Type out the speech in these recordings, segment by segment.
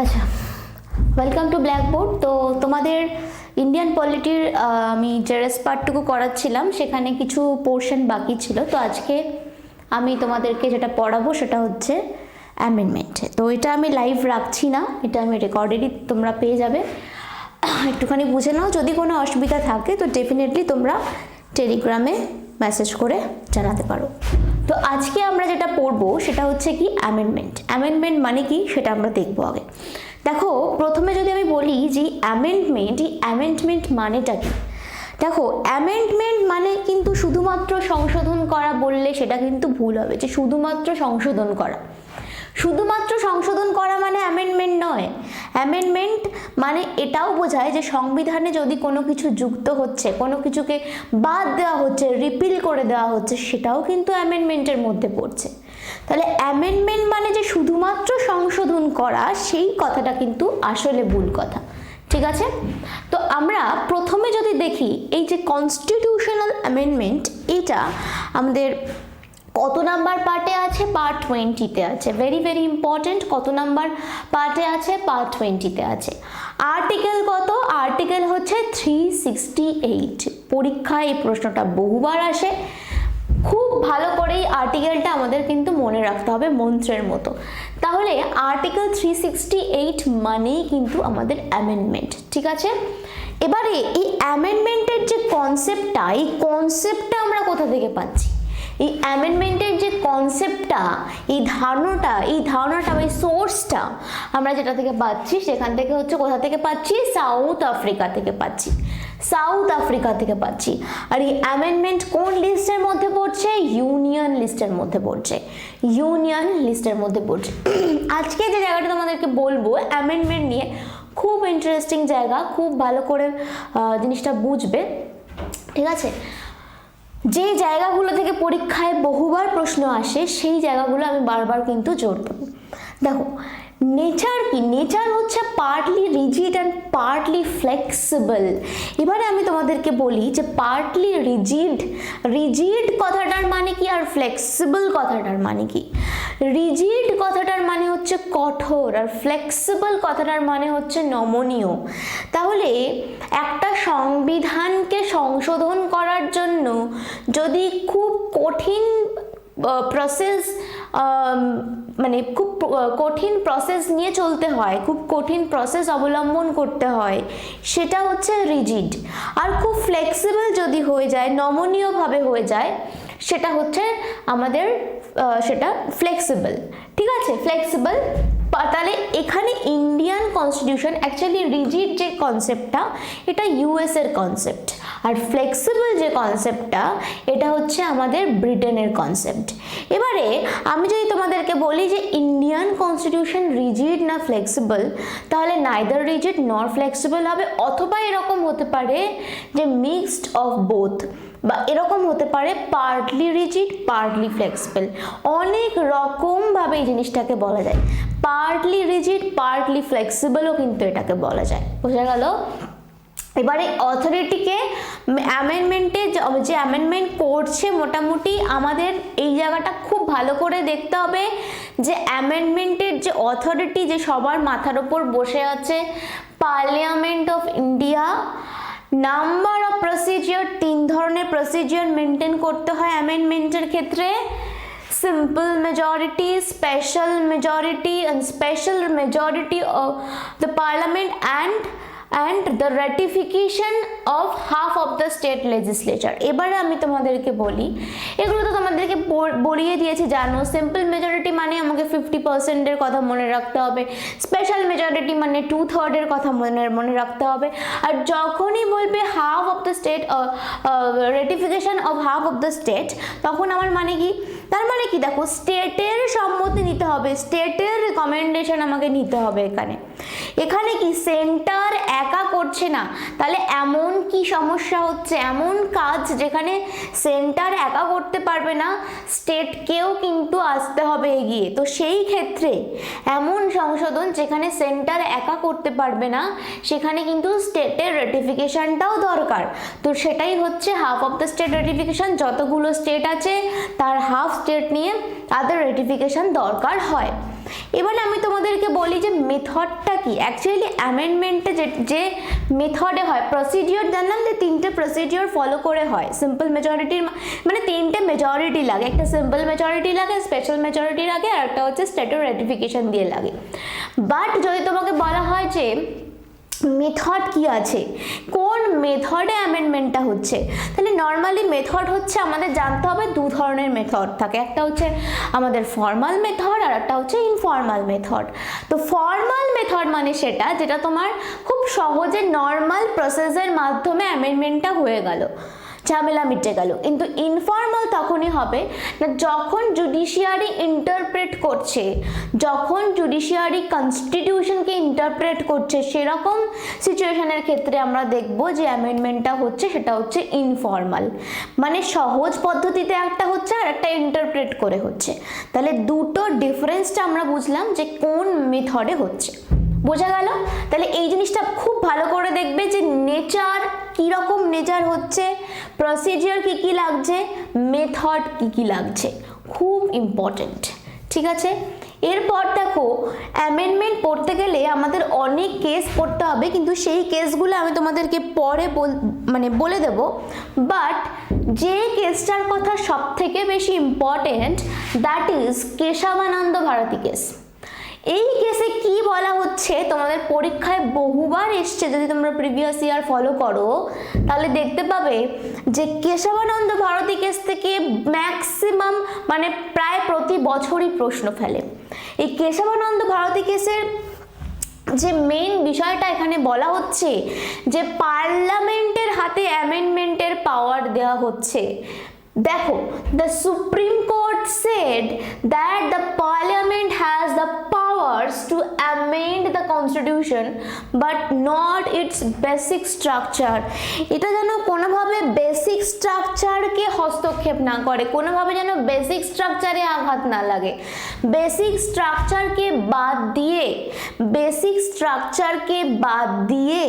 আচ্ছা, welcome to blackboard. তো তোমাদের ইন্ডিয়ান পলিটির আমি জেরেস পার্টটুকু করাচ্ছিলাম, সেখানে কিছু পোর্শন বাকি ছিল। তো আজকে আমি তোমাদেরকে যেটা পড়াবো সেটা হচ্ছে অ্যামেন্ডমেন্ট। তো এটা আমি লাইভ রাখছি না, এটা আমি রেকর্ডেডই তোমরা পেয়ে যাবে। একটুখানি বুঝে নাও, যদি কোনো অসুবিধা থাকে তো ডেফিনেটলি তোমরা টেলিগ্রামে মেসেজ করে জানাতে পারো। তো আজকে আমরা যেটা পড়বো সেটা হচ্ছে কি অ্যামেন্ডমেন্ট। অ্যামেন্ডমেন্ট মানে কি সেটা আমরা দেখবো আগে। দেখো, প্রথমে যদি আমি বলি যে অ্যামেন্ডমেন্ট মানেটা কি। দেখো, অ্যামেন্ডমেন্ট মানে কিন্তু শুধুমাত্র সংশোধন করা বললে সেটা কিন্তু ভুল হবে, যে শুধুমাত্র সংশোধন করা। শুধুমাত্র সংশোধন করা মানে অ্যামেন্ডমেন্ট নয়। অ্যামেন্ডমেন্ট মানে এটাও বোঝায় যে সংবিধানে যদি কোনো কিছু যুক্ত হচ্ছে, কোনো কিছুকে বাদ দেওয়া হচ্ছে, রিপিল করে দেওয়া হচ্ছে, সেটাও কিন্তু অ্যামেন্ডমেন্টের মধ্যে পড়ছে। তাহলে অ্যামেন্ডমেন্ট মানে যে শুধুমাত্র সংশোধন করা, সেই কথাটা কিন্তু আসলে ভুল কথা। ঠিক আছে? তো আমরা প্রথমে যদি দেখি এই যে কনস্টিটিউশনাল অ্যামেন্ডমেন্ট, এটা আমাদের কত নাম্বার পার্টে আছে? পার্ট 20-তে আছে। Very very important. কত নাম্বার পার্টে আছে? পার্ট 20-তে আছে। আর্টিকেল কত? আর্টিকেল হচ্ছে 368। পরীক্ষায় এই প্রশ্নটা বহুবার আসে। খুব ভালো করে এই আর্টিকেলটা আমাদের কিন্তু মনে রাখতে হবে মন্ত্রের মতো। তাহলে আর্টিকেল 368 মানেই কিন্তু আমাদের অ্যামেন্ডমেন্ট। ঠিক আছে? এবারে এই অ্যামেন্ডমেন্টের যে কনসেপ্টটা, এই কনসেপ্টটা আমরা কোথা থেকে পাচ্ছি? এই অ্যামেন্ডমেন্টের যে কনসেপ্টটা, এই ধারণাটা, এই সোর্সটা আমরা যেটা থেকে পাচ্ছি, সেখান থেকে হচ্ছে কোথা থেকে পাচ্ছি? সাউথ আফ্রিকা থেকে পাচ্ছি। সাউথ আফ্রিকা থেকে পাচ্ছি। আর এই অ্যামেন্ডমেন্ট কোন লিস্টের মধ্যে পড়ছে? ইউনিয়ন লিস্টের মধ্যে পড়ছে। ইউনিয়ন লিস্টের মধ্যে পড়ছে। আজকে যে জায়গাটা তোমাদেরকে বলবো অ্যামেন্ডমেন্ট নিয়ে, খুব ইন্টারেস্টিং জায়গা, খুব ভালো করে জিনিসটা বুঝবে। ঠিক আছে? যে জায়গাগুলো থেকে পরীক্ষায় বহুবার প্রশ্ন আসে, সেই জায়গাগুলো আমি বারবার কিন্তু জোর দেব। দেখো, নেচার কি? নেচার হচ্ছে partly rigid and partly flexible. এবারে আমি তোমাদেরকে বলি যে পার্টলি রিজিড কথাটার মানে কি, আর ফ্লেক্সিবল কথাটার মানে কি? রিজিড কথাটার মানে হচ্ছে কঠোর, আর ফ্লেক্সিবল কথাটার মানে হচ্ছে নমনীয়। তাহলে একটা সংবিধানকে সংশোধন করার জন্য যদি খুব কঠিন প্রসেস, মানে খুব কঠিন প্রসেস নিয়ে চলতে হয়, খুব কঠিন প্রসেস অবলম্বন করতে হয়, সেটা হচ্ছে রিজিড। আর খুব ফ্লেক্সিবল যদি হয়ে যায়, নমনীয়ভাবে হয়ে যায়, সেটা হচ্ছে আমাদের সেটা ফ্লেক্সিবল। ঠিক আছে? ফ্লেক্সিবল। তাহলে এখানে ইন্ডিয়ান কনস্টিটিউশন, অ্যাকচুয়ালি রিজিড যে কনসেপ্টটা, এটা ইউএস এর কনসেপ্ট, আর ফ্লেক্সিবল যে কনসেপ্টটা, এটা হচ্ছে আমাদের ব্রিটেনের কনসেপ্ট। এবারে আমি যদি তোমাদেরকে বলি যে ইন্ডিয়ান কনস্টিটিউশন রিজিড না ফ্লেক্সিবল, তাহলে নাইদার রিজিড নর ফ্লেক্সিবল হবে, অথবা এরকম হতে পারে যে মিক্সড অফ বোথ, বা এরকম হতে পারে পার্টলি রিজিড পার্টলি ফ্লেক্সিবল। অনেক রকমভাবে এই জিনিসটাকে বলা যায়। পার্টলি রিজিড পার্টলি ফ্লেক্সিবলও কিন্তু এটাকে বলা যায়। বোঝা গেল? এবারে অথরিটিকে অ্যামেন্ডমেন্টে যে অ্যামেন্ডমেন্ট করছে, মোটামুটি আমাদের এই জায়গাটা খুব ভালো করে দেখতে হবে যে অ্যামেন্ডমেন্টের যে অথরিটি, যে সবার মাথার ওপর বসে আছে, parliament of India. Number of procedure, 3 ধরনের প্রসিজিওর মেনটেন করতে হয় অ্যামেন্ডমেন্টের ক্ষেত্রে: simple majority, special majority, and special majority of the parliament and the ratification of half of the state legislature। এবারে আমি তোমাদেরকে বলি, এগুলো তো তোমাদেরকে বলিয়ে দিয়েছি, জানো। সিম্পল মেজরিটি মানে আমাকে 50%-এর কথা মনে রাখতে হবে, স্পেশাল মেজরিটি মানে 2/3-এর কথা মনে রাখতে হবে। আর যখনই বলবে half of the state, ratification of half of the state, তখন আমার মানে কি? তার মানে কি? দেখো, স্টেটের সম্মতি নিতে হবে, স্টেটের রিকমেন্ডেশন আমাকে নিতে হবে। এখানে কি সেন্টার একা করছে না, তাহলে এমন কি সমস্যা হচ্ছে, এমন কাজ যেখানে সেন্টার একা করতে পারবে না, স্টেটকেও কিন্তু আসতে হবে এগিয়ে। তো সেই ক্ষেত্রে এমন সংশোধন যেখানে সেন্টার একা করতে পারবে না, সেখানে কিন্তু স্টেটের রেটিফিকেশনটাও দরকার। তো সেটাই হচ্ছে half of the state ratification. যতগুলো স্টেট আছে তার হাফ স্টেট নিয়ে তাদের রেটিফিকেশন দরকার হয়। এবারে আমি তোমাদেরকে বলি যে মেথডটা কি। অ্যাকচুয়ালি অ্যামেন্ডমেন্টে যে মেথডে হয়, প্রসিডিওর জানলাম যে তিনটে প্রসিডিওর ফলো করে হয়। সিম্পল মেজরিটির মানে তিনটে মেজরিটি লাগে, একটা সিম্পল মেজরিটি লাগে, স্পেশাল মেজরিটি লাগে, আর একটা হচ্ছে স্ট্যাটুট রেটিফিকেশন দিয়ে লাগে। বাট যদি তোমাকে বলা হয় যে মেথড কি আছে, কোন মেথডে অ্যামেন্ডমেন্টটা হচ্ছে, তাহলে নর্মালি মেথড হচ্ছে আমাদের জানতে হবে দু ধরনের মেথড থাকে, একটা হচ্ছে আমাদের ফর্মাল মেথড আর একটা হচ্ছে ইনফর্মাল মেথড। তো ফর্মাল মেথড মানে সেটা যেটা তোমার খুব সহজে নর্মাল প্রসেসের মাধ্যমে অ্যামেন্ডমেন্টটা হয়ে গেল, ঝামেলা মিটে গেল। কিন্তু ইনফর্মাল তখনই হবে না যখন জুডিশিয়ারি ইন্টারপ্রেট করছে, যখন জুডিশিয়ারি কনস্টিটিউশনকে ইন্টারপ্রেট করছে, সেরকম সিচুয়েশনের ক্ষেত্রে আমরা দেখব যে অ্যামেন্ডমেন্টটা হচ্ছে সেটা হচ্ছে ইনফর্মাল, মানে সহজ পদ্ধতিতে একটা হচ্ছে আর একটা ইন্টারপ্রেট করে হচ্ছে। তাহলে দুটো ডিফারেন্সটা আমরা বুঝলাম যে কোন মেথডে হচ্ছে, বোঝা গেল? তাহলে এই জিনিসটা খুব ভালো করে দেখবে যে নেচার কীরকম নেচার হচ্ছে, প্রসিডিওর কী কী লাগছে, মেথড কী কী লাগছে, খুব ইম্পর্টেন্ট। ঠিক আছে, এরপর দেখো অ্যামেন্ডমেন্ট পড়তে গেলে আমাদের অনেক কেস পড়তে হবে, কিন্তু সেই কেসগুলো আমি তোমাদেরকে পরে বলে দেব। বাট যে কেসটার কথা সব থেকে বেশি important, that is Kesavananda Bharati case. এই কেসে কি বলা হচ্ছে তোমাদের পরীক্ষায় বহুবার এসছে, যদি তোমরা প্রিভিয়াস ইয়ার ফলো করো তাহলে দেখতে পাবে যে কেশবানন্দ ভারতী কেস থেকে ম্যাক্সিমাম মানে প্রায় প্রতি বছরই প্রশ্ন ফেলে। এই কেশবানন্দ ভারতী কেসের যে মেইন বিষয়টা এখানে বলা হচ্ছে যে পার্লামেন্টের হাতে অ্যামেন্ডমেন্টের পাওয়ার দেওয়া হচ্ছে। দেখো, the Supreme Court said that the Parliament has the powers to amend the Constitution but not its basic structure. এটা যেন কোনোভাবে বেসিক স্ট্রাকচারকে হস্তক্ষেপ না করে, কোনোভাবে যেন বেসিক স্ট্রাকচারে আঘাত না লাগে। বেসিক স্ট্রাকচারকে বাদ দিয়ে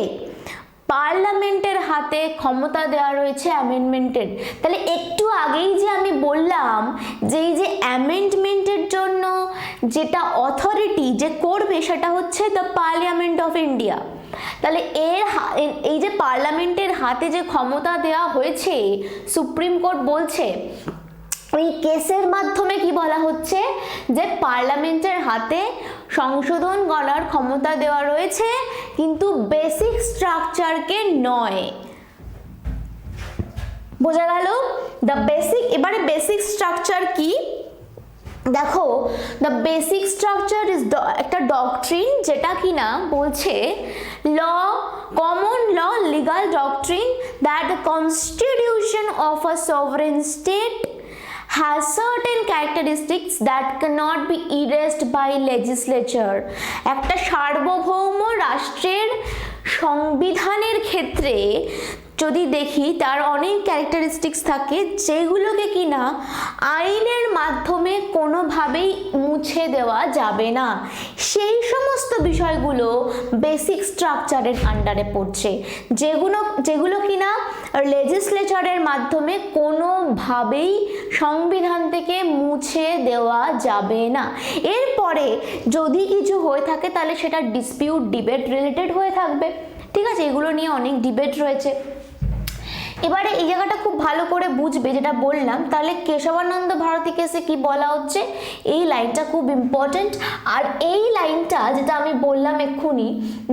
পার্লামেন্টের হাতে ক্ষমতা দেওয়া রয়েছে অ্যামেন্ডমেন্টের। তাহলে একটু আগেই যে আমি বললাম যে এই যে অ্যামেন্ডমেন্টের জন্য যেটা অথরিটি যে করবে সেটা হচ্ছে দ্য পার্লামেন্ট অফ ইন্ডিয়া। তাহলে এই যে পার্লামেন্টের হাতে যে ক্ষমতা দেওয়া হয়েছে, সুপ্রিম কোর্ট বলছে এই কেসের মাধ্যমে কি বলা হচ্ছে যে পার্লামেন্টের হাতে সংশোধন করার ক্ষমতা দেওয়া রয়েছে, কিন্তু বেসিক স্ট্রাকচারকে নয়। বোঝা গেল? এবারে বেসিক স্ট্রাকচার কি দেখো, দ্য বেসিক স্ট্রাকচার ইজ একটা ডকট্রিন যেটা কিনা বলছে common law legal doctrine that the constitution of a sovereign state has certain characteristics that cannot be erased by legislature. একটা সার্বভৌম রাষ্ট্রের সংবিধানের ক্ষেত্রে যদি দেখি তার অনেক ক্যারেক্টারিস্টিক্স থাকে যেগুলোকে কিনা আইনের মাধ্যমে কোনোভাবেই মুছে দেওয়া যাবে না। সেই সমস্ত বিষয়গুলো বেসিক স্ট্রাকচারের আন্ডারে পড়ছে, যেগুলো কিনা লেজিসলেচারের মাধ্যমে কোনোভাবেই সংবিধান থেকে মুছে দেওয়া যাবে না। এরপরে যদি কিছু হয়ে থাকে তাহলে সেটা ডিসপিউট ডিবেট রিলেটেড হয়ে থাকবে। ঠিক আছে, এগুলো নিয়ে অনেক ডিবেট রয়েছে। এবারে এই জায়গাটা খুব ভালো করে বুঝবে যেটা বললাম। তাহলে কেশবানন্দ ভারতী কেসে কি বলা হচ্ছে, এই লাইনটা খুব ইম্পর্টেন্ট। আর এই লাইনটা যেটা আমি বললাম এক্ষুনি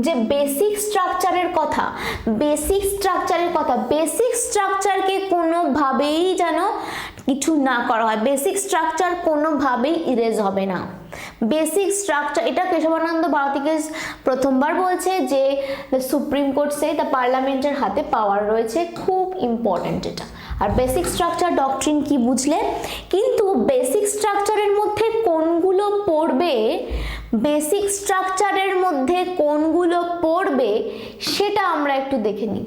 যে বেসিক স্ট্রাকচারের কথা, বেসিক স্ট্রাকচারকে কোনোভাবেই যেন কিছু না করা হয়, বেসিক স্ট্রাকচার কোনোভাবেই ইরেজ হবে না। বেসিক স্ট্রাকচার, এটা কেশবানন্দ ভারতী কেস প্রথমবার বলছে যে সুপ্রিম কোর্ট সে দ্য পার্লামেন্টের হাতে পাওয়ার রয়েছে, খুব ইম্পর্টেন্ট এটা। আর বেসিক স্ট্রাকচার ডকট্রিন কি বুঝলে, কিন্তু বেসিক স্ট্রাকচারের মধ্যে কোনগুলো পড়বে সেটা আমরা একটু দেখে নিই।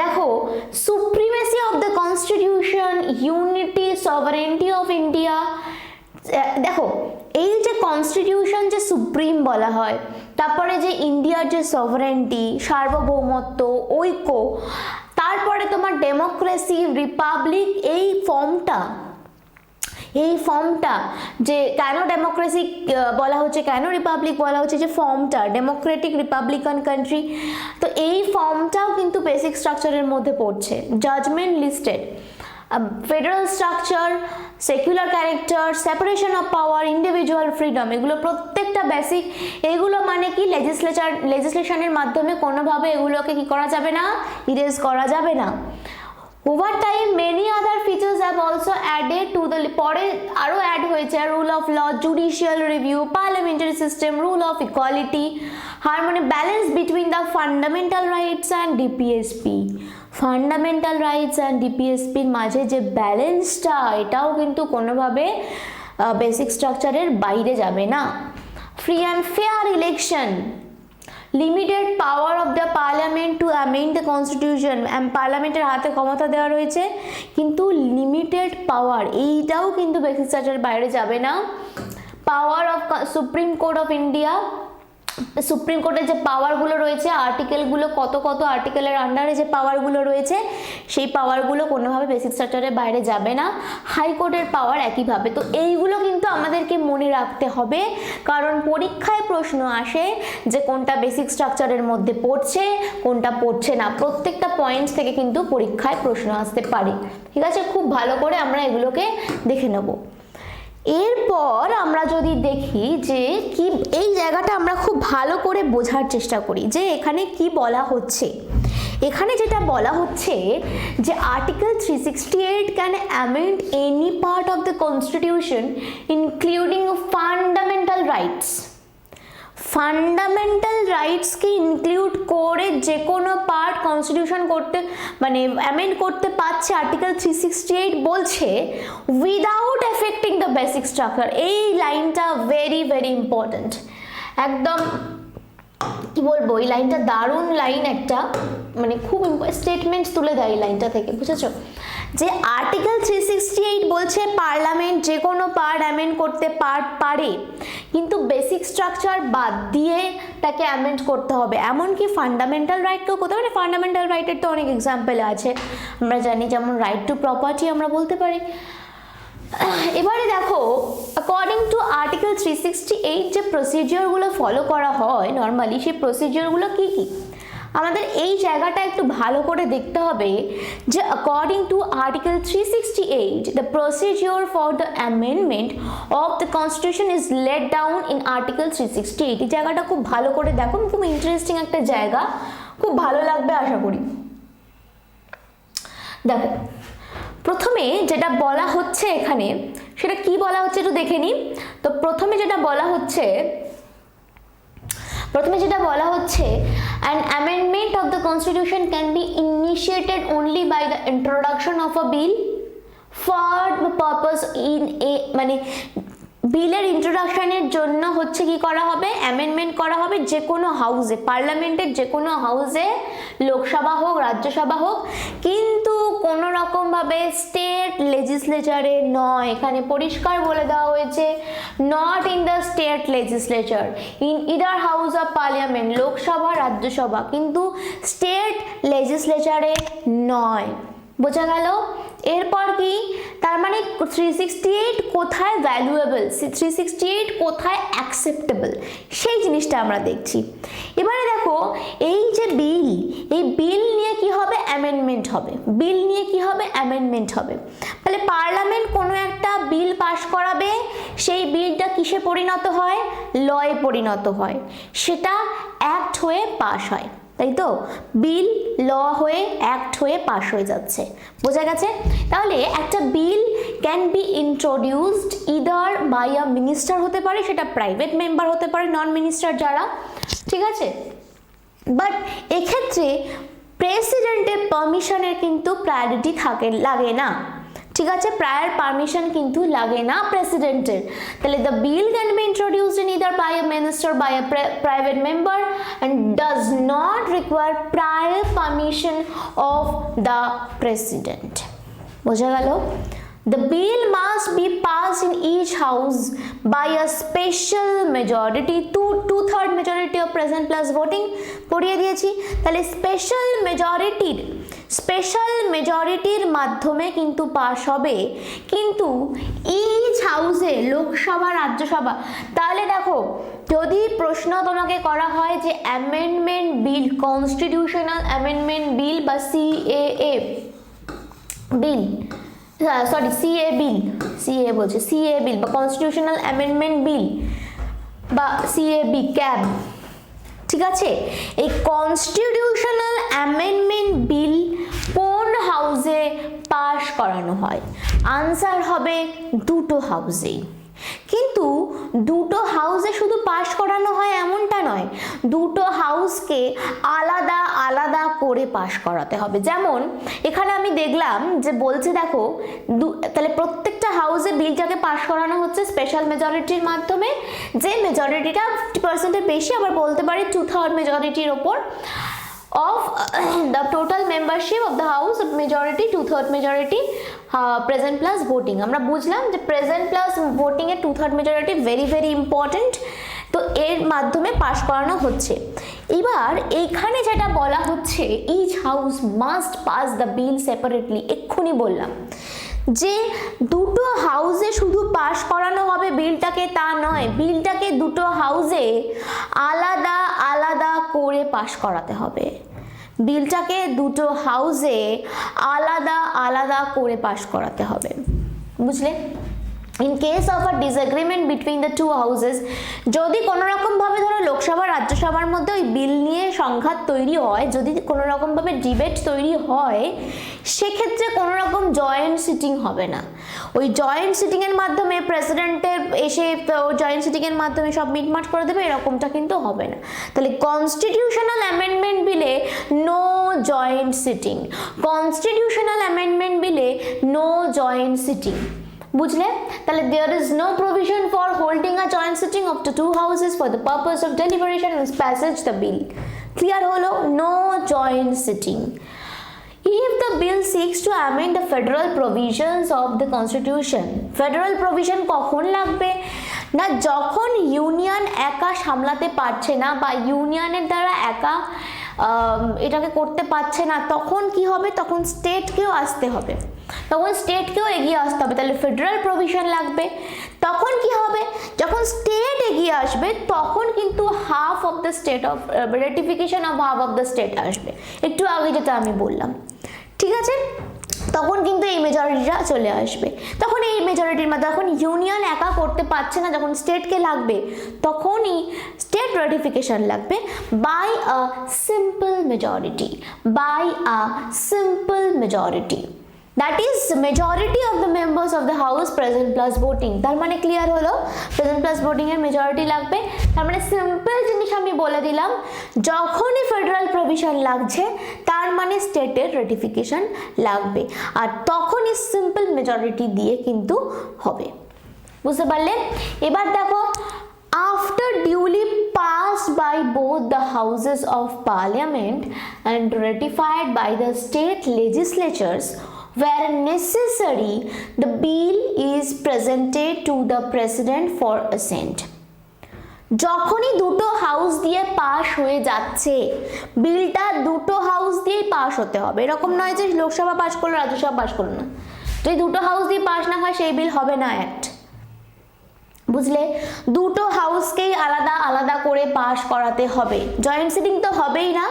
দেখো, supremacy of the constitution, unity, sovereignty of India. দেখো, এই যে কনস্টিটিউশন যে সুপ্রিম বলা হয়, তারপরে যে ইন্ডিয়ার যে সভারেন্টি, সার্বভৌমত্ব, ঐক্য, তারপরে তোমার ডেমোক্রেসি, রিপাবলিক, এই ফর্মটা এই ফর্মটা যে কেন ডেমোক্রেসি বলা হচ্ছে, কেন রিপাবলিক বলা হচ্ছে, যে ফর্মটা ডেমোক্রেটিক রিপাবলিকান কান্ট্রি, তো এই ফর্মটাও কিন্তু বেসিক স্ট্রাকচারের মধ্যে পড়ছে। Judgement listed, federal structure, secular character, separation of power, individual freedom, এগুলো প্রত্যেকটা বেসিক। এগুলো মানে কি লেজিসলেশনের মাধ্যমে কোনোভাবে এগুলোকে কি করা যাবে না, ইরেজ করা যাবে না। Over time many other features have also added to the, পরে আরও অ্যাড হয়েছে rule of law, judicial review, parliamentary system, rule of equality, harmony, balance between the fundamental rights and DPSP. Fundamental rights and ডিপিএসপির মাঝে যে ব্যালেন্সটা, এটাও কিন্তু কোনোভাবে বেসিক স্ট্রাকচারের বাইরে যাবে না। Free and fair election, limited power of the parliament to amend the constitution, পার্লামেন্টের হাতে ক্ষমতা দেওয়া রয়েছে কিন্তু লিমিটেড পাওয়ার, এইটাও কিন্তু বেসিক স্ট্রাকচারের বাইরে যাবে না। Power of supreme court of India, supreme কোর্টের যে পাওয়ারগুলো রয়েছে, আর্টিকেলগুলো কত কত আর্টিকেলের আন্ডারে যে পাওয়ারগুলো রয়েছে, সেই পাওয়ারগুলো কোনোভাবে বেসিক স্ট্রাকচারের বাইরে যাবে না। হাইকোর্টের পাওয়ার একইভাবে। তো এইগুলো কিন্তু আমাদেরকে মনে রাখতে হবে, কারণ পরীক্ষায় প্রশ্ন আসে যে কোনটা বেসিক স্ট্রাকচারের মধ্যে পড়ছে, কোনটা পড়ছে না। প্রত্যেকটা পয়েন্ট থেকে কিন্তু পরীক্ষায় প্রশ্ন আসতে পারে। ঠিক আছে, খুব ভালো করে আমরা এগুলোকে দেখে নেব। এরপর আমরা যদি দেখি যে কি, এই জায়গাটা আমরা খুব ভালো করে বোঝার চেষ্টা করি যে এখানে কি বলা হচ্ছে। এখানে যেটা বলা হচ্ছে যে article 368 can amend any part of the constitution including fundamental rights. Fundamental রাইটসকে ইনক্লুড করে যে কোনো পার্ট কনস্টিটিউশন করতে, মানে অ্যামেন্ড করতে পারছে আর্টিকেল 368 বলছে, without affecting the basic structure. এই লাইনটা ভেরি ভেরি ইম্পর্ট্যান্ট, একদম কি বলবো, এই লাইনটা দারুণ লাইন একটা, মানে খুব স্টেটমেন্ট তুলে দেয় এই লাইনটা থেকে, বুঝেছো? যে আর্টিকেল 368 বলছে পার্লামেন্ট যে কোনো পার্ট অ্যামেন্ড করতে পারে, কিন্তু বেসিক স্ট্রাকচার বাদ দিয়ে তাকে অ্যামেন্ড করতে হবে। এমনকি ফান্ডামেন্টাল রাইটকেও করতে পারে। ফান্ডামেন্টাল রাইটের তো অনেক এক্সাম্পল আছে, আমরা জানি, যেমন রাইট টু প্রপার্টি আমরা বলতে পারি। এবারে দেখো, অ্যাকর্ডিং টু আর্টিকেল 368 যে প্রসিজিওরগুলো ফলো করা হয় নর্মালি, সেই প্রসিজিওরগুলো কি কি আমাদের এই জায়গাটা একটু ভালো করে দেখতে হবে। যে according to article 368 the procedure for the amendment of the constitution is laid down in article 368। এই জায়গাটা খুব ভালো করে দেখো, খুব ইন্টারেস্টিং একটা জায়গা, খুব ভালো লাগবে আশা করি। দেখো, প্রথমে যেটা বলা হচ্ছে এখানে, সেটা কি বলা হচ্ছে একটু দেখে নিই। তো প্রথমে যেটা বলা হচ্ছে an amendment of the constitution can be initiated only by the introduction of a bill for the purpose in a, মানে বিলের ইন্ট্রোডাকশনের জন্য হচ্ছে কি করা হবে, অ্যামেন্ডমেন্ট করা হবে যে কোনো হাউসে, পার্লামেন্টের যে কোনো হাউসে, লোকসভা হোক রাজ্যসভা হোক, কিন্তু কোনো রকমভাবে স্টেট লেজিসলেচারে নয়। এখানে পরিষ্কার বলে দেওয়া হয়েছে, not in the state legislature, in either house of parliament, Lok Sabha Rajya Sabha, কিন্তু স্টেট লেজিসলেচারে নয়। বোঝা গেল? এরপর কি, তার মানে 368 কোথায় ভ্যালুয়েবল, 368 কোথায় অ্যাকসেপ্টেবল, সেই জিনিসটা আমরা দেখছি। এবারে দেখো, এই যে বিল, এই বিল নিয়ে কি হবে, অ্যামেন্ডমেন্ট হবে। বিল নিয়ে কি হবে, অ্যামেন্ডমেন্ট হবে। তাহলে পার্লামেন্ট কোনো একটা বিল পাস করাবে, সেই বিলটা কিসে পরিণত হয়, লয়ে পরিণত হয়, সেটা অ্যাক্ট হয়ে পাস হয়, তাই তো? বিল ল হয়ে অ্যাক্ট হয়ে পাস হয়ে যাচ্ছে। বোঝা গেছে? তাহলে একটা bill can be introduced either by a minister, হতে পারে সেটা প্রাইভেট মেম্বার হতে পারে, নন মিনিস্টার যারা, ঠিক আছে? বাট এক্ষেত্রে প্রেসিডেন্টের পারমিশনের কিন্তু প্রায়োরিটি লাগে না, ঠিক আছে? প্রায়ার পারমিশন কিন্তু লাগে না প্রেসিডেন্টের। তাহলে the bill can be introduced in either by a minister by a private member and does not require prior permission of the president. বোঝা গেল? The bill must be passed in each house by a special majority, two-third majority of present plus voting পড়িয়ে দিয়েছি। তাহলে special মেজরিটির মাধ্যমে কিন্তু pass হবে, কিন্তু each হাউসে, লোকসভা রাজ্যসভা। তাহলে দেখো যদি প্রশ্ন তোমাকে করা হয় যে amendment bill, constitutional amendment bill বা সিএএ বিল, সরি সিএ বলছে, সিএ বিল বা কনস্টিটিউশনাল অ্যামেন্ডমেন্ট বিল বা সিএবি ক্যাব, ঠিক আছে? এই কনস্টিটিউশনাল অ্যামেন্ডমেন্ট বিল কোন হাউসে পাস করানো হয়? আনসার হবে দুটো হাউসেই। কিন্তু দুটো হাউসে শুধু পাস করানো হয় এমনটা নয়, দুটো হাউসকে আলাদা আলাদা করে পাস করাতে হবে। যেমন এখানে আমি দেখলাম যে বলছে দেখো, তাহলে প্রত্যেকটা হাউসে বিলটাকে পাস করানো হচ্ছে স্পেশাল মেজরিটির মাধ্যমে, যে মেজরিটিটা 50%-এর বেশি, আবার বলতে পারি 2/3 মেজরিটির ওপর of the total membership of the house, majority 2/3 majority present plus voting। আমরা বুঝলাম যে present plus voting এর 2/3 majority very important, তো এর মাধ্যমে পাস করানো হচ্ছে। এবার এইখানে যেটা বলা হচ্ছে each house must pass the bill separately, এক্ষুনি বললাম যে দুটো হাউসে শুধু পাস করানো হবে বিলটাকে, তা নয়, বিলটাকে দুটো হাউসে আলাদা আলাদা করে পাস করাতে হবে, বিলটাকে দুটো হাউসে আলাদা আলাদা করে পাস করাতে হবে, বুঝলে? In case of a disagreement between the two houses, যদি কোনো রকম ভাবে ধরো লোকসভা রাজ্যসভার মধ্যে ওই বিল নিয়ে সংঘাত তৈরি হয়, যদি কোনো রকম ভাবে ডিবেট তৈরি হয়, সেক্ষেত্রে কোনো রকম জয়েন্ট সিটিং হবে না। ওই জয়েন্ট সিটিং এর মাধ্যমে প্রেসিডেন্টের এসে জয়েন্ট সিটিং এর মাধ্যমে সব মিটমাট করে দেবে, এরকমটা কিন্তু হবে না। তাহলে কনস্টিটিউশনাল অ্যামেন্ডমেন্ট বিলে no joint sitting, constitutional amendment বিলে নো জয়েন্ট সিটিং, বুঝলে? তাহলে there is no provision for holding a joint sitting of the two houses for the purpose of deliberation and passage the bill। Clear হলো? no joint sitting। If the bill seeks to amend the federal provisions of the constitution, federal provision কখন লাগবে না? যখন union একা সামলাতে পারছে না বা ইউনিয়নের দ্বারা একা এটাকে করতে পারছে না, তখন কি হবে? তখন স্টেটকেও আসতে হবে, তখন স্টেটকেও এগিয়ে আসতে হবে, তাহলে ফেডারেল প্রভিশন লাগবে। তখন কি হবে? যখন স্টেট এগিয়ে আসবে তখন কিন্তু half of the state of ratification of half of the state আসবে, একটু আগে যেটা আমি বললাম, ঠিক আছে? তখন কিন্তু এই মেজরিটিটা চলে আসবে, তখন এই মেজরিটির মধ্যে, যখন ইউনিয়ন একা করতে পারছে না, যখন স্টেটকে লাগবে, তখনই স্টেট রেটিফিকেশন লাগবে by a simple majority, by a simple majority, that is majority of the members of the house present plus voting। তার মানে ক্লিয়ার হলো, present plus voting এর মেজরিটি লাগবে। তার মানে সিম্পল জিনিস আমি বলে দিলাম, যখনই ফেডারেল প্রভিশন লাগছে তার মানে স্টেটের রেটিফিকেশন লাগবে, আর তখনই সিম্পল মেজরিটি দিয়ে কিন্তু হবে, বুঝতে পারলে? এবার দেখো, after duly passed by both the houses of parliament and ratified by the state legislatures where necessary, the bill is presented to the president for assent। যখনই দুটো হাউস দিয়ে পাস হয়ে যাচ্ছে, বিলটা দুটো হাউস দিয়েই পাস হতে হবে, এরকম নয় যে লোকসভা পাস করলো রাজ্যসভা পাস করলো না, যদি দুটো হাউস দিয়ে পাস না হয় সেই বিল হবে না অ্যাক্ট, বুঝলে? দুটো হাউসকেই আলাদা আলাদা করে পাস করাতে হবে, জয়েন্ট সিটিং তো হবেই না,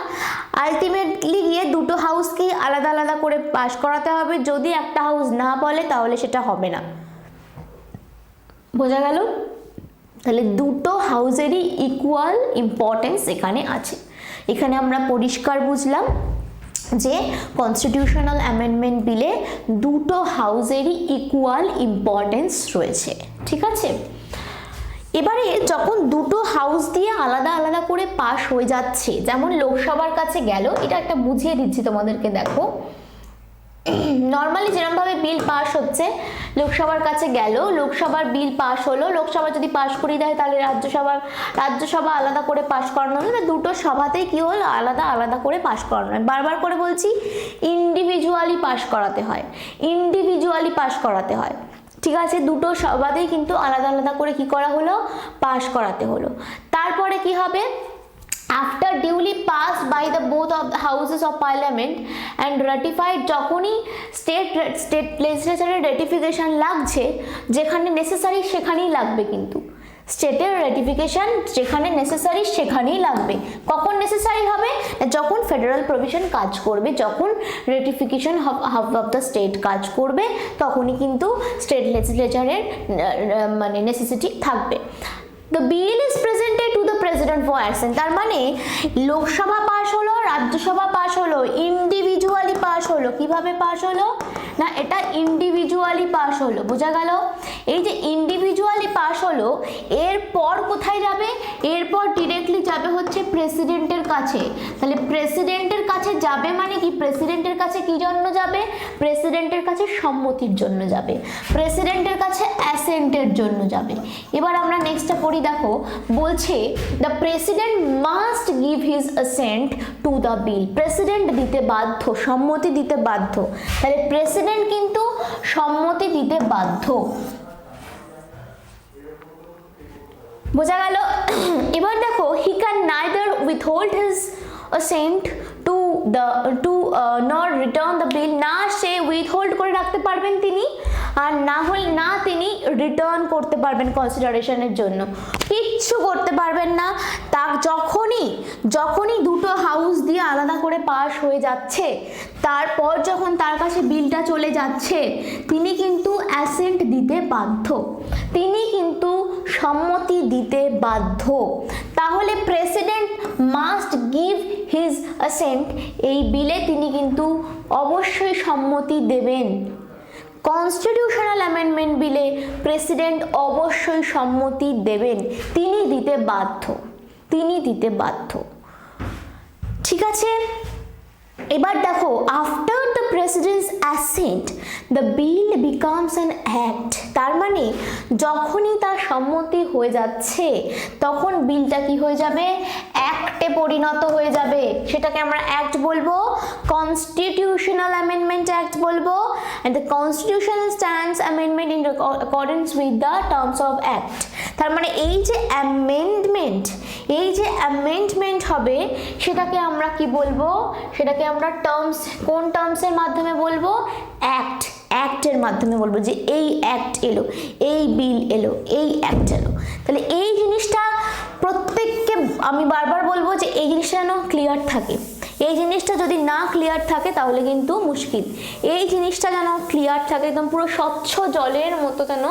আলটিমেটলি গিয়ে দুটো হাউসকেই আলাদা আলাদা করে পাস করাতে হবে, যদি একটা হাউস না বলে তাহলে সেটা হবে না, বোঝা গেল? তাহলে দুটো হাউসেরই ইকুয়াল ইম্পর্টেন্স এখানে আছে। এখানে আমরা পরিষ্কার বুঝলাম যে কনস্টিটিউশনাল অ্যামেন্ডমেন্ট বিলে দুটো হাউসেরই ইকুয়াল ইম্পর্টেন্স রয়েছে, ঠিক আছে? এবারে যখন দুটো হাউস দিয়ে আলাদা আলাদা করে পাস হয়ে যাচ্ছে, যেমন লোকসভার কাছে গেল, এটা একটা বুঝিয়ে দিচ্ছি তোমাদেরকে, দেখো নর্মালি যেরকমভাবে বিল পাস হচ্ছে, লোকসভার কাছে গেল, লোকসভার বিল পাস হলো, লোকসভা যদি পাস করিয়ে দেয় তাহলে রাজ্যসভা আলাদা করে পাস করানো হলো, দুটো সভাতেই কি হলো, আলাদা আলাদা করে পাস করানো হয়। বারবার করে বলছি, ইন্ডিভিজুয়ালি পাস করাতে হয়, ইন্ডিভিজুয়ালি পাস করাতে হয়, ঠিক আছে। দুটো সভাতেই কিন্তু আলাদা আলাদা করে কি করা হলো, পাস করাতে হলো। তারপরে কি হবে, after duly passed by the both of the houses of parliament and ratified, যখনই স্টেট লেজিসলেচারের রেটিফিকেশন লাগছে, যেখানে নেসেসারি সেখানেই লাগবে, কিন্তু স্টেটের রেটিফিকেশন যেখানে নেসেসারি সেখানেই লাগবে। কখন নেসেসারি হবে, যখন ফেডারেল প্রভিশন কাজ করবে, যখন রেটিফিকেশন অফ দ্য স্টেট কাজ করবে, তখনই কিন্তু স্টেট লেজিসলেচারের মানে নেসেসিটি থাকবে। The bill is presented to the president for action, তার মানে লোকসভা পাস হলো, রাজ্যসভা পাস হলো, ইন্ডিভিজুয়ালি পাস হলো। কিভাবে পাস হলো না, এটা ইন্ডিভিজুয়ালি পাস হলো, বোঝা গেল। এই যে ইন্ডিভিজুয়ালি পাস হলো, এরপর কোথায় যাবে, এরপর ডিরেক্টলি যাবে হচ্ছে প্রেসিডেন্টের কাছে। তাহলে প্রেসিডেন্টের কাছে যাবে মানে কি, প্রেসিডেন্টের কাছে কি জন্য যাবে, প্রেসিডেন্টের কাছে সম্মতির জন্য যাবে, প্রেসিডেন্টের কাছে অ্যাসেন্টের জন্য যাবে। এবার আমরা নেক্সটটা পড়ি, দেখো বলছে the president must give his assent to the bill, president দিতে বাধ্য, সম্মতি দিতে বাধ্য। তাহলে প্রেসিডেন্ট কিন্তু সম্মতি দিতে বাধ্য, বোঝা গেল। এবার দেখো, he can neither withhold his assent to nor return the bill, না সে উইথহোল্ড করে রাখতে পারবেন তিনি, আর না হলে না তিনি রিটার্ন করতে পারবেন কনসিডারেশনের জন্য, কিচ্ছু করতে পারবেন না। তা যখনই দুটো হাউস দিয়ে আলাদা করে পাস হয়ে যাচ্ছে, তারপর যখন তার কাছে বিলটা চলে যাচ্ছে, তিনি কিন্তু অ্যাসেন্ট দিতে বাধ্য, তিনি কিন্তু সম্মতি দিতে বাধ্য। তাহলে president must give his accent, এই বিলে তিনি কিন্তু অবশ্যই সম্মতি দেবেন। কনস্টিটিউশনাল অ্যামেন্ডমেন্ট বিলে প্রেসিডেন্ট অবশ্যই সম্মতি দেবেন, তিনি দিতে বাধ্য, তিনি দিতে বাধ্য, ঠিক আছে। এবার দেখো, after the presidents accent the bill becomes an act, তার মানে যখনই তার সম্মতি হয়ে যাচ্ছে, তখন বিলটা কি হয়ে যাবে, অ্যাক্টে পরিণত হয়ে যাবে। সেটাকে আমরা অ্যাক্ট বলবো, কনস্টিটিউশনাল অ্যামেন্ডমেন্ট অ্যাক্ট বলবো, and the constitutional stands amendment in accordance with the terms of act. তার মানে এই যে অ্যামেন্ডমেন্ট হবে, সেটাকে আমরা কি বলবো, সেটাকে আমরা টার্মস, কোন টার্মসের মাধ্যমে বলবো, অ্যাক্টের মাধ্যমে বলবো, যে এই অ্যাক্ট এলো, এই বিল এলো, এই অ্যাক্ট এলো। তাহলে এই জিনিসটা প্রত্যেককে আমি বারবার বলবো যে এই জিনিসটা যেন ক্লিয়ার থাকে, এই জিনিসটা যদি না ক্লিয়ার থাকে তাহলে কিন্তু মুশকিল। এই জিনিসটা যেন ক্লিয়ার থাকে, একদম পুরো স্বচ্ছ জলের মতো যেন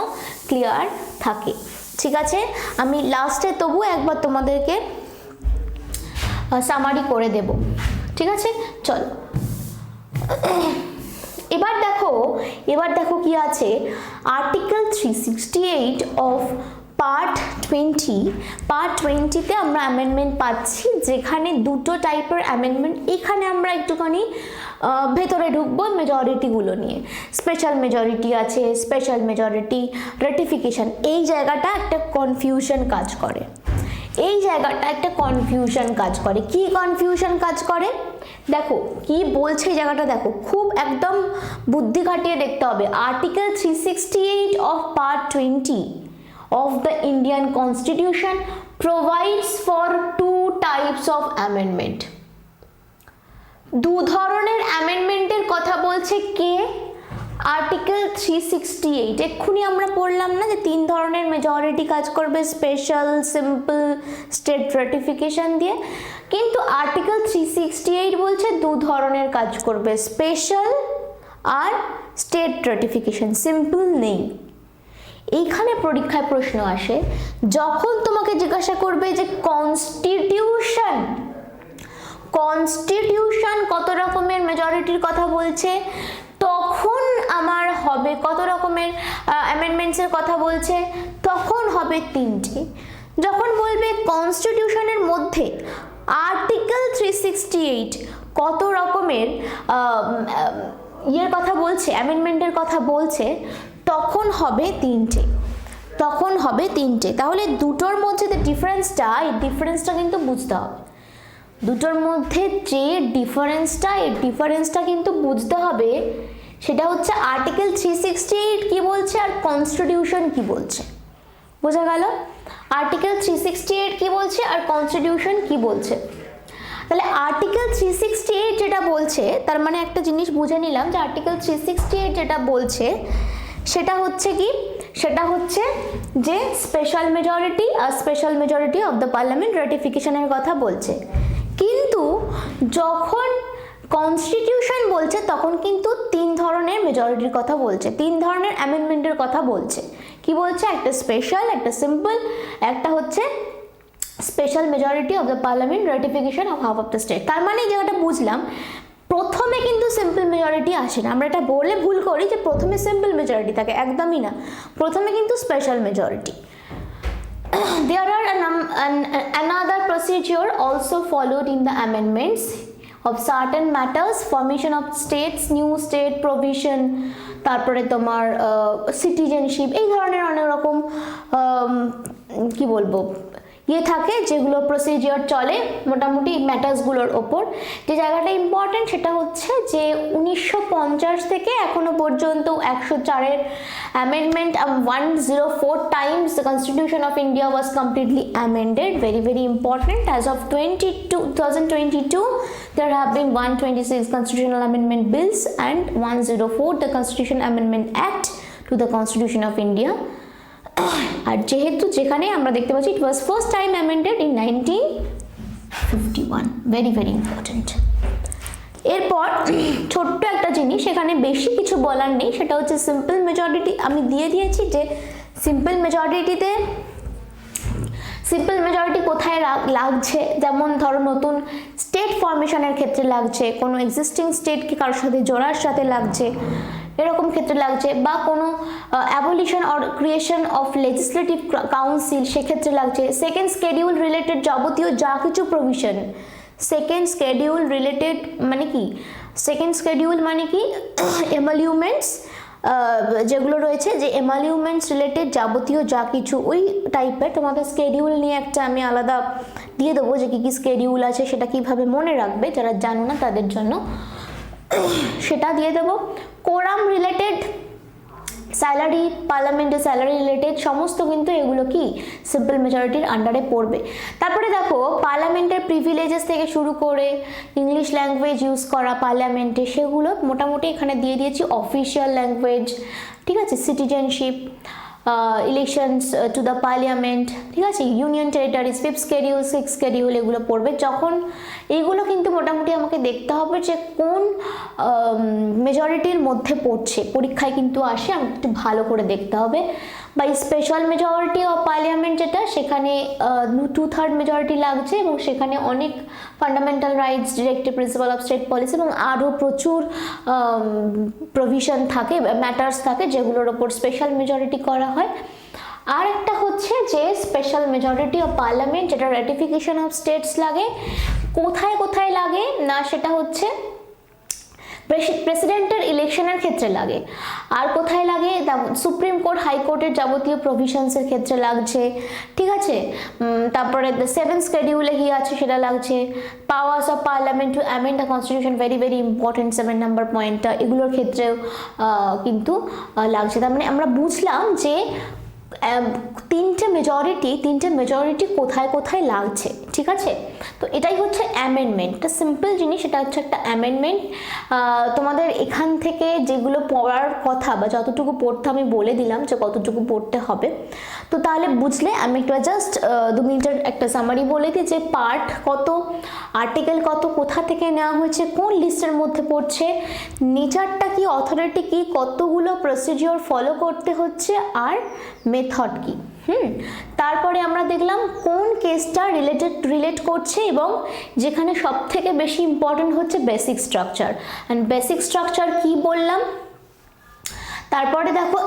ক্লিয়ার থাকে, ঠিক আছে। আমি লাস্টে তবু একবার তোমাদেরকে সামারি করে দেব, ঠিক আছে। চলো, এবার দেখো কি আছে, আর্টিকেল 368 অফ পার্ট 20তে আমরা অ্যামেন্ডমেন্ট পাচ্ছি, যেখানে দুটো টাইপের অ্যামেন্ডমেন্ট। এখানে আমরা একটুখানি ভেতরে ঢুকবো মেজরিটিগুলো নিয়ে। স্পেশাল মেজরিটি আছে, স্পেশাল মেজরিটি, রেটিফিকেশন, এই জায়গাটা একটা কনফিউশন কাজ করে, এই জায়গাটা একটা কনফিউশন কাজ করে। কি কনফিউশন কাজ করে দেখো, কি বলছে এই জায়গাটা দেখো, খুব একদম বুদ্ধি খাটিয়ে দেখতে হবে। Article 368 of part 20 of the Indian Constitution provides for two types of amendment. দু ধরনের অ্যামেন্ডমেন্টের কথা বলছে কে, আর্টিকেল 368। এক্ষুনি আমরা পড়লাম না যে তিন ধরনের মেজরিটি কাজ করবে, স্পেশাল, সিম্পল, স্টেট রেটিফিকেশন দিয়ে। কিন্তু আর্টিকেল 368 বলছে দু ধরনের কাজ করবে, স্পেশাল আর স্টেট রেটিফিকেশন, সিম্পল নেই। এইখানে পরীক্ষায় প্রশ্ন আসে, যখন তোমাকে জিজ্ঞাসা করবে যে কনস্টিটিউশন কত রকমের মেজরিটির কথা বলছে, তখন আমার হবে কত রকমের অ্যামেন্ডমেন্টসের কথা বলছে, তখন হবে তিনটে। যখন বলবে কনস্টিটিউশনের মধ্যে আর্টিকেল 368 কত রকমের ইয়ের কথা বলছে, অ্যামেন্ডমেন্টের কথা বলছে, তখন হবে তিনটে। তাহলে দুটোর মধ্যে যে ডিফারেন্সটা, এই ডিফারেন্সটা কিন্তু বুঝতে হবে। দুটোর মধ্যে যে ডিফারেন্সটা কিন্তু বুঝতে হবে, সেটা হচ্ছে আর্টিকেল 368 কি বলছে আর কনস্টিটিউশন কি বলছে। বোঝা গেল? আর্টিকেল 368 কি বলছে আর কনস্টিটিউশন কি বলছে। তাহলে আর্টিকেল 368 যেটা বলছে, তার মানে একটা জিনিস বুঝে নিলাম যে আর্টিকেল 368 যেটা বলছে সেটা হচ্ছে কি, সেটা হচ্ছে যে special majority of the parliament রাটিফিকেশনের কথা বলছে। কিন্তু যখন কনস্টিটিউশন বলছে তখন কিন্তু 3 ধরনের মেজরিটির কথা বলছে, 3 ধরনের অ্যামেন্ডমেন্টের কথা বলছে। কি বলছে? একটা স্পেশাল, একটা সিম্পল, একটা হচ্ছে special majority of the parliament ratification of half of the state. তার মানে যেটা বুঝলাম, প্রথমে কিন্তু সিম্পল মেজরিটি আসে না। আমরা এটা বলে ভুল করি যে প্রথমে সিম্পল মেজরিটি থাকে, একদমই না। প্রথমে কিন্তু special majority. There are another procedure also followed in the amendments of certain matters, formation of states, new state provision, তারপরে তোমার সিটিজেনশিপ, এই ধরনের অনেক রকম কি বলবো ইয়ে থাকে, যেগুলো প্রসিজিওর চলে মোটামুটি ম্যাটার্সগুলোর ওপর। যে জায়গাটা ইম্পর্টেন্ট সেটা হচ্ছে যে 1950 থেকে এখনো পর্যন্ত 104-এর amendment, 104 times the Constitution of India was completely amended. Very, very important. As of 2022, there have been 126 constitutional amendment bills and 104 the Constitution Amendment Act to the Constitution of India. আর যেহেতু যেখানে আমরা দেখতে পাচ্ছি it was first time amended in 1951, very very important. এরপর ছোট্ট একটা জিনিস, এখানে বেশি কিছু বলার নেই, সেটা হচ্ছে সিম্পল মেজরিটি। আমি দিয়ে দিয়েছি যে সিম্পল মেজরিটি কোথায় লাগছে, যেমন ধরো নতুন স্টেট ফরমেশনের ক্ষেত্রে লাগছে, কোনো এক্সিস্টিং স্টেটকে কারোর সাথে জোড়ার সাথে লাগছে, এরকম ক্ষেত্রে লাগছে, বা কোনো abolition or creation of legislative council সেক্ষেত্রে লাগছে। সেকেন্ড স্কেডিউল রিলেটেড যাবতীয় যা কিছু প্রভিশন, সেকেন্ড স্কেডিউল রিলেটেড মানে কি, সেকেন্ড স্কেডিউল মানে কি এমালিউমেন্টস যেগুলো রয়েছে, যে এমালিউমেন্টস রিলেটেড যাবতীয় যা কিছু ওই টাইপের। তোমাদের স্কেডিউল নিয়ে একটা আমি আলাদা দিয়ে দেবো যে কী কী স্কেডিউল আছে, সেটা কিভাবে মনে রাখবে যারা জানো না তাদের জন্য, সেটা দিয়ে দেবো। কোরাম রিলেটেড, স্যালারি, পার্লামেন্টের স্যালারি রিলেটেড সমস্ত কিন্তু এগুলো কি সিম্পল মেজরিটির আন্ডারে পড়বে। তারপরে দেখো পার্লামেন্টের প্রিভিলেজেস থেকে শুরু করে ইংলিশ ল্যাঙ্গুয়েজ ইউজ করা পার্লামেন্টে, সেগুলো মোটামুটি এখানে দিয়ে দিয়েছি। অফিসিয়াল ল্যাঙ্গুয়েজ, ঠিক আছে, citizenship, elections to the parliament, ঠিক আছে, union territories, 5th schedule, 6th schedule এগুলো পড়বে। যখন এইগুলো কিন্তু মোটামুটি আমাকে দেখতে হবে যে কোন মেজরিটির মধ্যে পড়ছে, পরীক্ষায় কিন্তু আসে, আমাকে একটু ভালো করে দেখতে হবে। বা স্পেশাল মেজরিটি অফ পার্লামেন্ট যেটা, সেখানে 2/3 মেজরিটি লাগছে এবং সেখানে অনেক fundamental rights, directive principal of state policy এবং আরও প্রচুর প্রভিশন থাকে, ম্যাটার্স থাকে, যেগুলোর ওপর স্পেশাল মেজরিটি করা হয়। আর একটা হচ্ছে যে স্পেশাল মেজরিটি অফ পার্লামেন্ট, যেটা রাটিফিকেশন অফ স্টেটস লাগে। কোথায় কোথায় লাগে না, সেটা হচ্ছে প্রেসিডেন্টের ইলেকশনের ক্ষেত্রে লাগে। আর কোথায় লাগে, সুপ্রিম কোর্ট, হাইকোর্টের যাবতীয় প্রভিশনসের ক্ষেত্রে লাগছে, ঠিক আছে। তারপরে 7th schedule কি আছে সেটা লাগছে। Powers of parliament to amend the constitution, very very important 7 নম্বর পয়েন্টটা, এগুলোর ক্ষেত্রেও কিন্তু লাগছে। তার মানে আমরা বুঝলাম যে তিনটে মেজরিটি কোথায় কোথায় লাগছে, ঠিক আছে। তো এটাই হচ্ছে অ্যামেন্ডমেন্ট, একটা সিম্পল জিনিস, এটা হচ্ছে একটা অ্যামেন্ডমেন্ট। তোমাদের এখান থেকে যেগুলো পড়ার কথা বা যতটুকু পড়তে আমি বলে দিলাম যে কতটুকু পড়তে হবে, তো তাহলে বুঝলে। আমি একটু জাস্ট 2 মিনিটের একটা সামারি বলে দিই যে পার্ট কত, আর্টিকেল কত, কোথা থেকে নেওয়া হয়েছে, কোন লিস্টের মধ্যে পড়ছে, নেচারটা কি, অথরিটি কি, কতগুলো প্রসিডিওর ফলো করতে হচ্ছে, আর মেথড কি। তারপরে আমরা দেখলাম কোন কেসটা রিলেট করছে, এবং যেখানে সব থেকে বেশি ইম্পর্টেন্ট হচ্ছে basic structure. And basic structure কি বললাম, তারপরে দেখো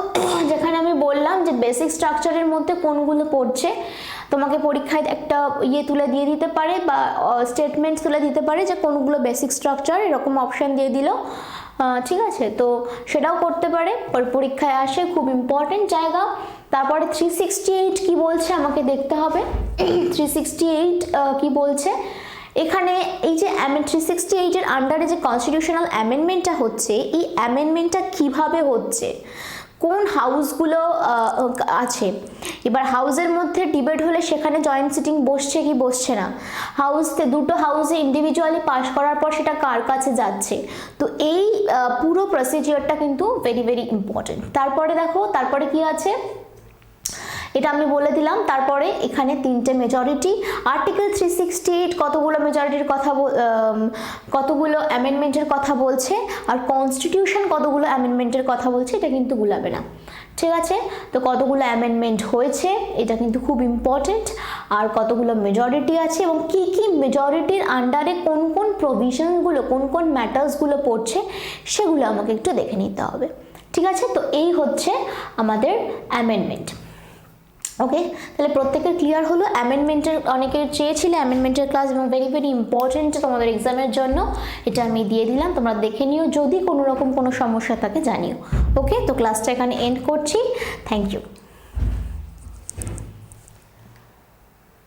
যেখানে আমি বললাম যে বেসিক স্ট্রাকচারের মধ্যে কোনগুলো পড়ছে, তোমাকে পরীক্ষায় একটা তুলে দিয়ে দিতে পারে বা স্টেটমেন্ট তুলে দিতে পারে যে কোনগুলো বেসিক স্ট্রাকচার, এরকম অপশান দিয়ে দিল, ঠিক আছে, তো সেটাও করতে পারে, পরীক্ষায় আসে, খুব ইম্পর্টেন্ট জায়গা। তারপরে 368 কি বলছে আমাকে দেখতে হবে। 368 কি বলছে এখানে, এই যে 368 এর আন্ডারে যে কনস্টিটিউশনাল অ্যামেন্ডমেন্টটা হচ্ছে, এই অ্যামেন্ডমেন্টটা কিভাবে হচ্ছে, কোন হাউসগুলো আছে, এবার হাউসের মধ্যে ডিবেট হলে সেখানে জয়েন্ট সিটিং বসছে কি বসছে না, দুটো হাউসে ইন্ডিভিজুয়ালি পাস করার পর সেটা কার কাছে যাচ্ছে, তো এই পুরো প্রসিজিওরটা কিন্তু ভেরি ভেরি ইম্পর্টেন্ট। তারপরে দেখো, তারপরে কি আছে এটা আমি বলে দিলাম। তারপরে এখানে 3টে মেজরিটি, আর্টিকেল 368 কতগুলো মেজরিটির কথা, কতগুলো অ্যামেন্ডমেন্টের কথা বলছে, আর কনস্টিটিউশন কতগুলো অ্যামেন্ডমেন্টের কথা বলছে, এটা কিন্তু ভুলাবে না, ঠিক আছে। তো কতগুলো অ্যামেন্ডমেন্ট হয়েছে এটা কিন্তু খুব ইম্পর্টেন্ট, আর কতগুলো মেজরিটি আছে এবং কি কি মেজরিটির আন্ডারে কোন কোন প্রভিশনগুলো, কোন কোন ম্যাটার্সগুলো পড়ছে, সেগুলো আমাকে একটু দেখে নিতে হবে, ঠিক আছে। তো এই হচ্ছে আমাদের অ্যামেন্ডমেন্ট। ওকে, তাহলে প্রত্যেকের ক্লিয়ার হলো। অ্যামেন্ডমেন্টের অনেকের চেয়েছিলে অ্যামেন্ডমেন্টের ক্লাস, এবং ভেরি ভেরি ইম্পর্টেন্ট তোমাদের এক্সামের জন্য, এটা আমি দিয়ে দিলাম, তোমরা দেখে নিও, যদি কোনো রকম কোনো সমস্যা থাকে জানিও। ওকে, তো ক্লাসটা এখানে এন্ড করছি, থ্যাংক ইউ।